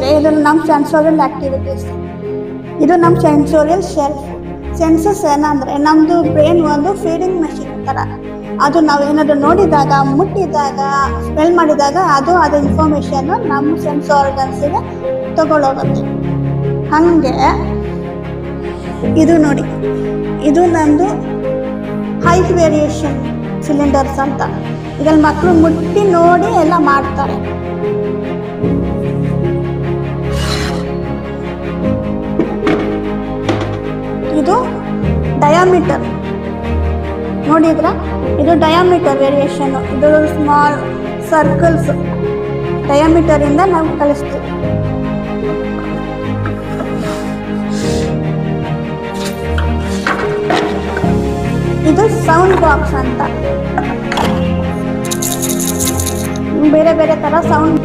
ಅಂದರೆ ಇದು ನಮ್ಮ ಸೆನ್ಸೋರಿಯಲ್ ಆ್ಯಕ್ಟಿವಿಟೀಸ್. ಇದು ನಮ್ಮ ಸೆನ್ಸೋರಿಯಲ್ ಶೆಲ್ಫ್. ಸೆನ್ಸಸ್ ಏನಂದರೆ ನಮ್ಮದು ಬ್ರೈನ್ ಒಂದು ಫೀಡಿಂಗ್ ಮೆಷಿನ್ ಥರ. ಅದು ನಾವು ಏನಾದರೂ ನೋಡಿದಾಗ, ಮುಟ್ಟಿದಾಗ, ಸ್ಮೆಲ್ ಮಾಡಿದಾಗ ಅದು ಇನ್ಫಾರ್ಮೇಷನ್ನು ನಮ್ಮ ಸೆನ್ಸ್ ಆರ್ಗನ್ಸಿಗೆ ತಗೊಳ್ಳೋಗುತ್ತೆ. ಹಾಗೆ ಇದು ನೋಡಿ, ಇದು ನಮ್ಮದು ಹೈಟ್ ವೇರಿಯೇಷನ್ ಸಿಲಿಂಡರ್ಸ್ ಅಂತ. ಇದರಲ್ಲಿ ಮಕ್ಕಳು ಮುಟ್ಟಿ ನೋಡಿ ಎಲ್ಲ ಮಾಡ್ತಾರೆ. ಇದು ಡಯಾಮೀಟರ್ ನೋಡಿದ್ರ, ಇದು ಡಯಾಮೀಟರ್ ವೇರಿಯೇಷನ್. ಇದು ಸ್ಮಾಲ್ ಸರ್ಕಲ್ಸ್ ಡಯಾಮೀಟರ್ ಇಂದ ನಾವು ಕಲಿಸ್ತೀವಿ. ಇದು ಸೌಂಡ್ ಬಾಕ್ಸ್ ಅಂತ. ಬೇರೆ ಬೇರೆ ತರ ಸೌಂಡ್